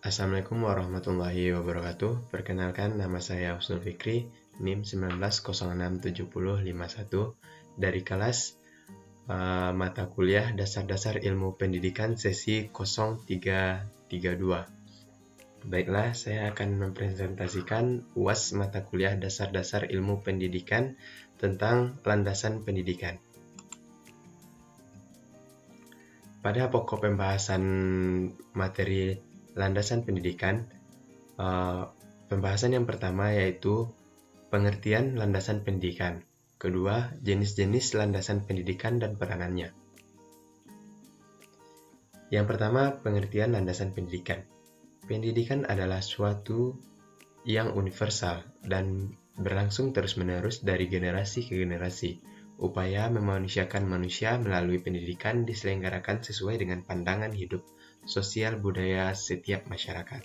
Assalamualaikum warahmatullahi wabarakatuh. Perkenalkan, nama saya Husnul Fikri, NIM 19067051 dari kelas mata kuliah Dasar-Dasar Ilmu Pendidikan sesi 0332. Baiklah, saya akan mempresentasikan UAS mata kuliah Dasar-Dasar Ilmu Pendidikan tentang landasan pendidikan. Pada pokok pembahasan materi landasan pendidikan, pembahasan yang pertama yaitu pengertian landasan pendidikan. Kedua, jenis-jenis landasan pendidikan dan peranannya. Yang pertama, pengertian landasan pendidikan. Pendidikan adalah suatu yang universal dan berlangsung terus-menerus dari generasi ke generasi. Upaya memanusiakan manusia melalui pendidikan diselenggarakan sesuai dengan pandangan hidup sosial budaya setiap masyarakat.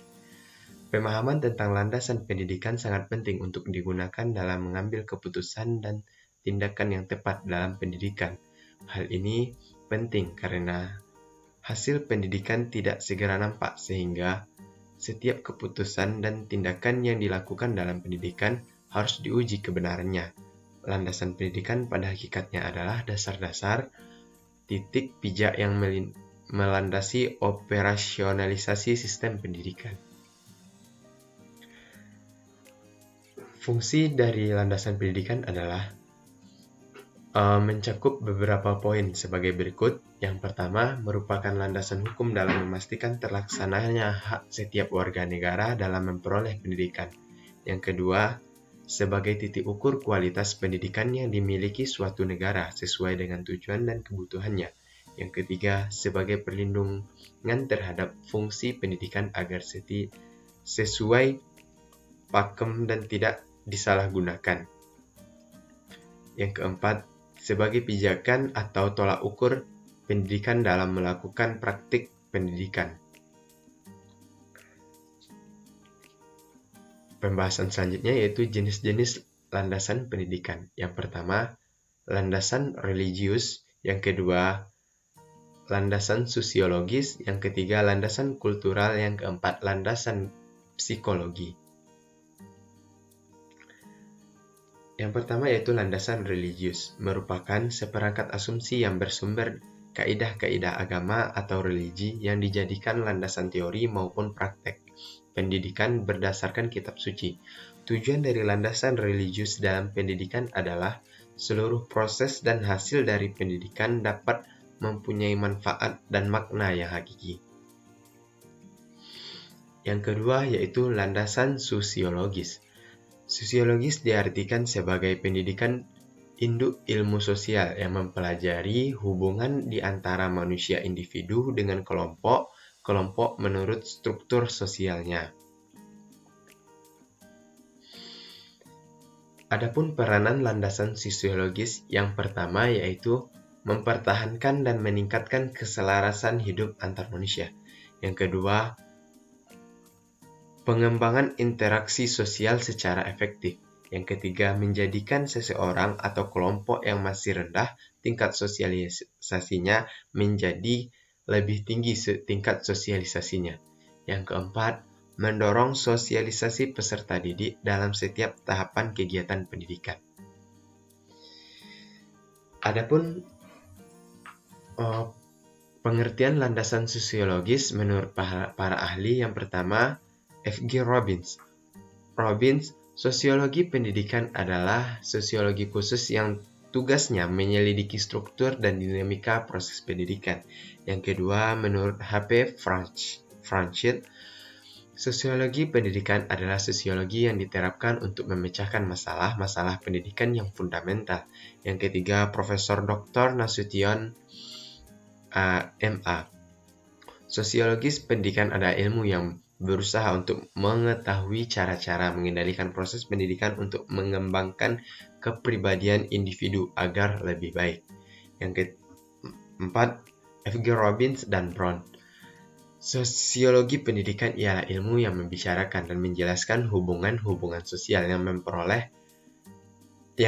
Pemahaman tentang landasan pendidikan sangat penting untuk digunakan dalam mengambil keputusan dan tindakan yang tepat dalam pendidikan. Hal ini penting karena hasil pendidikan tidak segera nampak, sehingga setiap keputusan dan tindakan yang dilakukan dalam pendidikan harus diuji kebenarannya. Landasan pendidikan pada hakikatnya adalah dasar-dasar titik pijak yang melandasi operasionalisasi sistem pendidikan. Fungsi dari landasan pendidikan adalah mencakup beberapa poin sebagai berikut. Yang pertama, merupakan landasan hukum dalam memastikan terlaksananya hak setiap warga negara dalam memperoleh pendidikan. Yang kedua, sebagai titik ukur kualitas pendidikan yang dimiliki suatu negara sesuai dengan tujuan dan kebutuhannya. Yang ketiga, sebagai perlindungan terhadap fungsi pendidikan agar sesuai pakem dan tidak disalahgunakan. Yang keempat, sebagai pijakan atau tolak ukur pendidikan dalam melakukan praktik pendidikan. Pembahasan selanjutnya yaitu jenis-jenis landasan pendidikan. Yang pertama, landasan religius. Yang kedua, landasan sosiologis. Yang ketiga, landasan kultural. Yang keempat, landasan psikologi. Yang pertama yaitu landasan religius, merupakan seperangkat asumsi yang bersumber kaidah-kaidah agama atau religi yang dijadikan landasan teori maupun praktek pendidikan berdasarkan kitab suci. Tujuan dari landasan religius dalam pendidikan adalah seluruh proses dan hasil dari pendidikan dapat mempunyai manfaat dan makna yang hakiki. Yang kedua yaitu landasan sosiologis. Sosiologis diartikan sebagai pendidikan induk ilmu sosial yang mempelajari hubungan di antara manusia individu dengan kelompok menurut struktur sosialnya. Adapun peranan landasan sosiologis yang pertama yaitu mempertahankan dan meningkatkan keselarasan hidup antar manusia. Yang kedua, pengembangan interaksi sosial secara efektif. Yang ketiga, menjadikan seseorang atau kelompok yang masih rendah tingkat sosialisasinya menjadi lebih tinggi tingkat sosialisasinya. Yang keempat, mendorong sosialisasi peserta didik dalam setiap tahapan kegiatan pendidikan. Adapun pengertian landasan sosiologis menurut para ahli, yang pertama, F.G. Robbins, sosiologi pendidikan adalah sosiologi khusus yang tugasnya menyelidiki struktur dan dinamika proses pendidikan. Yang kedua, menurut H.P. Franchit, sosiologi pendidikan adalah sosiologi yang diterapkan untuk memecahkan masalah-masalah pendidikan yang fundamental. Yang ketiga, Profesor Dr. Nasution M.A. Sosiologis pendidikan adalah ilmu yang berusaha untuk mengetahui cara-cara mengendalikan proses pendidikan untuk mengembangkan kepribadian individu agar lebih baik. Yang keempat, F.G. Robbins dan Brown. Sosiologi pendidikan ialah ilmu yang membicarakan dan menjelaskan hubungan-hubungan sosial yang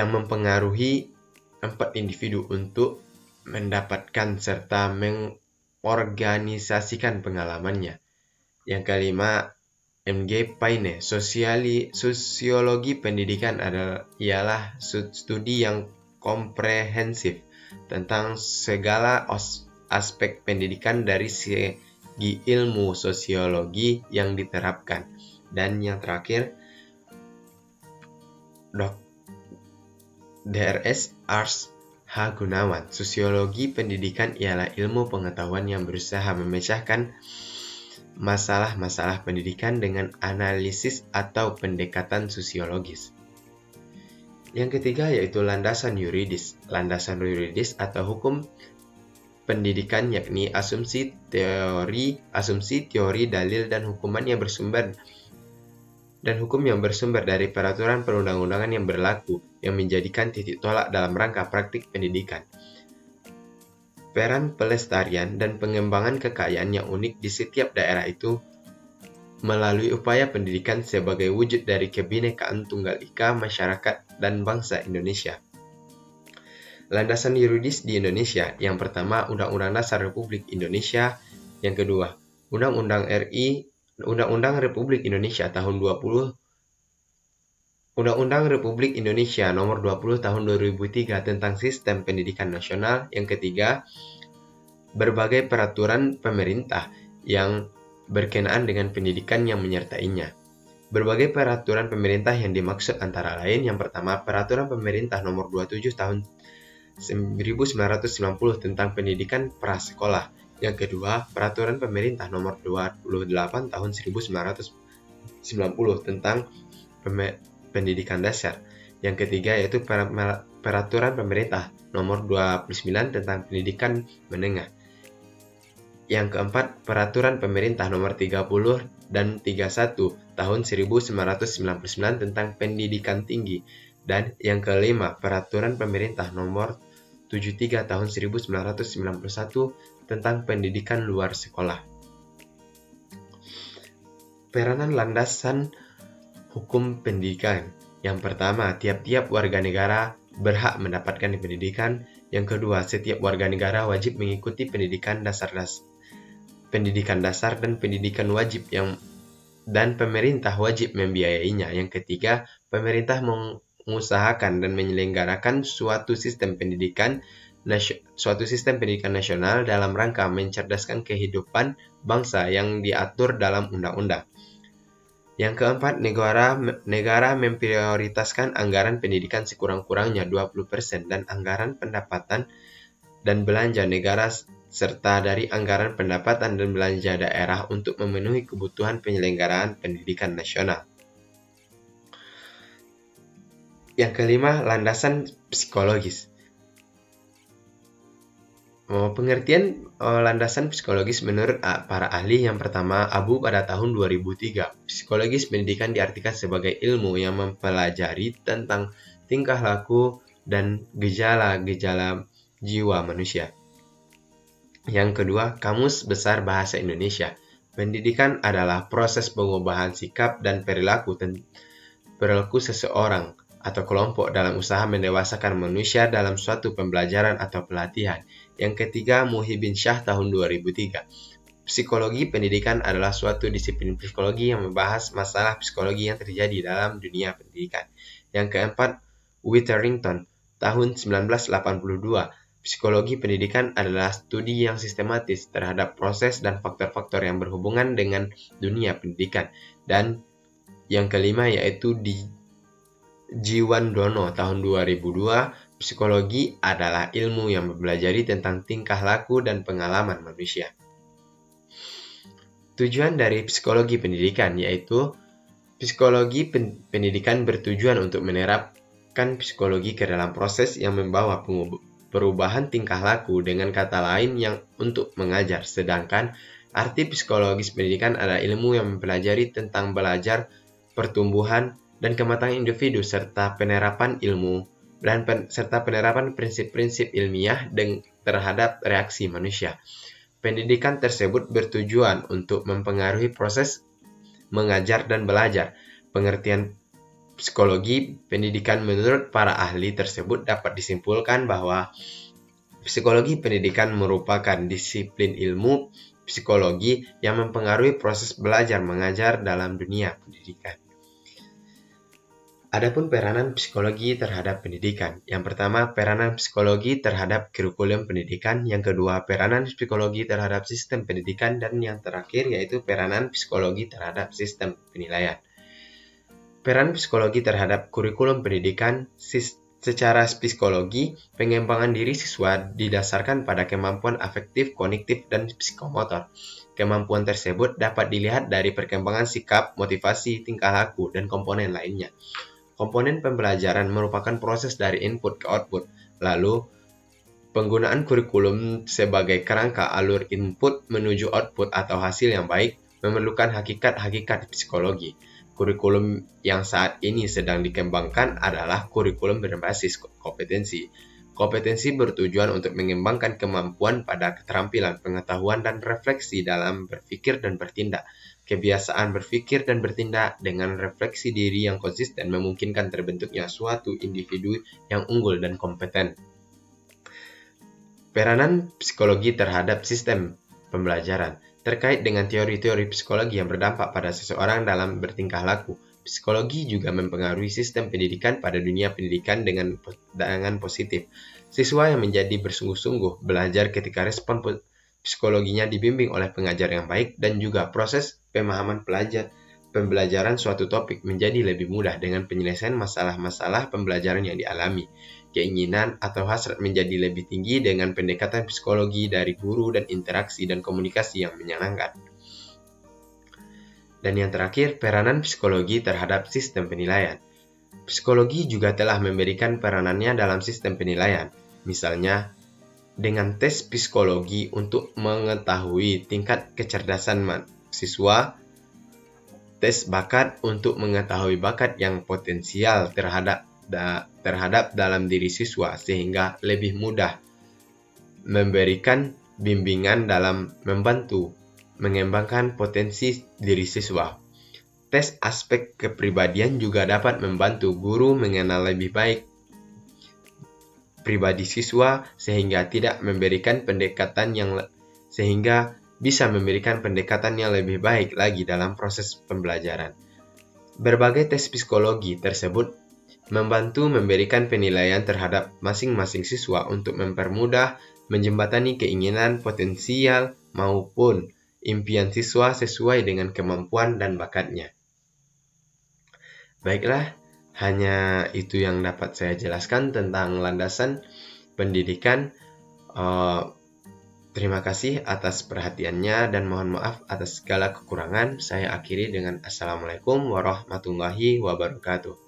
mempengaruhi empat individu untuk mendapatkan serta mengorganisasikan pengalamannya. Yang kelima, M.G. Paine, sosiologi pendidikan ialah studi yang komprehensif tentang segala aspek pendidikan dari segi ilmu sosiologi yang diterapkan. Dan yang terakhir, Drs. Ars H. Gunawan, sosiologi pendidikan ialah ilmu pengetahuan yang berusaha memecahkan masalah-masalah pendidikan dengan analisis atau pendekatan sosiologis. Yang ketiga yaitu landasan yuridis. Landasan yuridis atau hukum pendidikan yakni asumsi, teori, dalil, dan hukum yang bersumber dari peraturan perundang-undangan yang berlaku yang menjadikan titik tolak dalam rangka praktik pendidikan. Peran pelestarian dan pengembangan kekayaan yang unik di setiap daerah itu melalui upaya pendidikan sebagai wujud dari kebinekaan tunggal ika masyarakat dan bangsa Indonesia. Landasan yuridis di Indonesia, yang pertama Undang-Undang Dasar Republik Indonesia, yang kedua Undang-Undang Republik Indonesia tahun 20, Undang-Undang Republik Indonesia Nomor 20 Tahun 2003 tentang Sistem Pendidikan Nasional. Yang ketiga, berbagai peraturan pemerintah yang berkenaan dengan pendidikan yang menyertainya. Berbagai peraturan pemerintah yang dimaksud antara lain, yang pertama, Peraturan Pemerintah Nomor 27 Tahun 1990 tentang Pendidikan Prasekolah. Yang kedua, Peraturan Pemerintah Nomor 28 Tahun 1990 tentang Pendidikan Dasar. Yang ketiga yaitu Peraturan Pemerintah Nomor 29 tentang Pendidikan Menengah. Yang keempat, Peraturan Pemerintah Nomor 30 dan 31 Tahun 1999 tentang Pendidikan Tinggi. Dan yang kelima, Peraturan Pemerintah Nomor 73 Tahun 1991 tentang Pendidikan Luar Sekolah. Peranan landasan hukum pendidikan. Yang pertama, tiap-tiap warga negara berhak mendapatkan pendidikan. Yang kedua, setiap warga negara wajib mengikuti pendidikan dasar dan pendidikan wajib dan pemerintah wajib membiayainya. Yang ketiga, pemerintah mengusahakan dan menyelenggarakan suatu sistem pendidikan nasional dalam rangka mencerdaskan kehidupan bangsa yang diatur dalam undang-undang. Yang keempat, negara memprioritaskan anggaran pendidikan sekurang-kurangnya 20% dan anggaran pendapatan dan belanja negara serta dari anggaran pendapatan dan belanja daerah untuk memenuhi kebutuhan penyelenggaraan pendidikan nasional. Yang kelima, landasan psikologis. Pengertian landasan psikologis menurut para ahli, yang pertama, Abu pada tahun 2003. Psikologis pendidikan diartikan sebagai ilmu yang mempelajari tentang tingkah laku dan gejala-gejala jiwa manusia. Yang kedua, Kamus Besar Bahasa Indonesia. Pendidikan adalah proses pengubahan sikap dan perilaku seseorang atau kelompok dalam usaha mendewasakan manusia dalam suatu pembelajaran atau pelatihan. Yang ketiga, Muhyiddin Syah tahun 2003. Psikologi pendidikan adalah suatu disiplin psikologi yang membahas masalah psikologi yang terjadi dalam dunia pendidikan. Yang keempat, Witherington tahun 1982. Psikologi pendidikan adalah studi yang sistematis terhadap proses dan faktor-faktor yang berhubungan dengan dunia pendidikan. Dan yang kelima yaitu Jiwandono tahun 2002, psikologi adalah ilmu yang mempelajari tentang tingkah laku dan pengalaman manusia. Tujuan dari psikologi pendidikan yaitu psikologi pendidikan bertujuan untuk menerapkan psikologi ke dalam proses yang membawa perubahan tingkah laku, dengan kata lain yang untuk mengajar. Sedangkan arti psikologis pendidikan adalah ilmu yang mempelajari tentang belajar, pertumbuhan, dan kematangan individu serta penerapan ilmu serta penerapan prinsip-prinsip ilmiah terhadap reaksi manusia. Pendidikan tersebut bertujuan untuk mempengaruhi proses mengajar dan belajar. Pengertian psikologi pendidikan menurut para ahli tersebut dapat disimpulkan bahwa psikologi pendidikan merupakan disiplin ilmu psikologi yang mempengaruhi proses belajar mengajar dalam dunia pendidikan. Adapun peranan psikologi terhadap pendidikan. Yang pertama, peranan psikologi terhadap kurikulum pendidikan. Yang kedua, peranan psikologi terhadap sistem pendidikan. Dan yang terakhir yaitu peranan psikologi terhadap sistem penilaian. Peran psikologi terhadap kurikulum pendidikan. Secara psikologi, pengembangan diri siswa didasarkan pada kemampuan afektif, kognitif, dan psikomotor. Kemampuan tersebut dapat dilihat dari perkembangan sikap, motivasi, tingkah laku, dan komponen lainnya. Komponen pembelajaran merupakan proses dari input ke output. Lalu, penggunaan kurikulum sebagai kerangka alur input menuju output atau hasil yang baik memerlukan hakikat-hakikat psikologi. Kurikulum yang saat ini sedang dikembangkan adalah kurikulum berbasis kompetensi. Kompetensi bertujuan untuk mengembangkan kemampuan pada keterampilan, pengetahuan, dan refleksi dalam berpikir dan bertindak. Kebiasaan berpikir dan bertindak dengan refleksi diri yang konsisten memungkinkan terbentuknya suatu individu yang unggul dan kompeten. Peranan psikologi terhadap sistem pembelajaran. Terkait dengan teori-teori psikologi yang berdampak pada seseorang dalam bertingkah laku, psikologi juga mempengaruhi sistem pendidikan pada dunia pendidikan dengan positif. Siswa yang menjadi bersungguh-sungguh belajar ketika respon psikologinya dibimbing oleh pengajar yang baik dan juga proses pemahaman pembelajaran suatu topik menjadi lebih mudah dengan penyelesaian masalah-masalah pembelajaran yang dialami. Keinginan atau hasrat menjadi lebih tinggi dengan pendekatan psikologi dari guru dan interaksi dan komunikasi yang menyenangkan. Dan yang terakhir, peranan psikologi terhadap sistem penilaian. Psikologi juga telah memberikan peranannya dalam sistem penilaian. Misalnya, dengan tes psikologi untuk mengetahui tingkat kecerdasan siswa, tes bakat untuk mengetahui bakat yang potensial terhadap dalam diri siswa sehingga lebih mudah memberikan bimbingan dalam membantu mengembangkan potensi diri siswa. Tes aspek kepribadian juga dapat membantu guru mengenal lebih baik pribadi siswa sehingga bisa memberikan pendekatan yang lebih baik lagi dalam proses pembelajaran. Berbagai tes psikologi tersebut membantu memberikan penilaian terhadap masing-masing siswa untuk mempermudah menjembatani keinginan potensial maupun impian siswa sesuai dengan kemampuan dan bakatnya. Baiklah, hanya itu yang dapat saya jelaskan tentang landasan pendidikan. Terima kasih atas perhatiannya dan mohon maaf atas segala kekurangan. Saya akhiri dengan Assalamualaikum warahmatullahi wabarakatuh.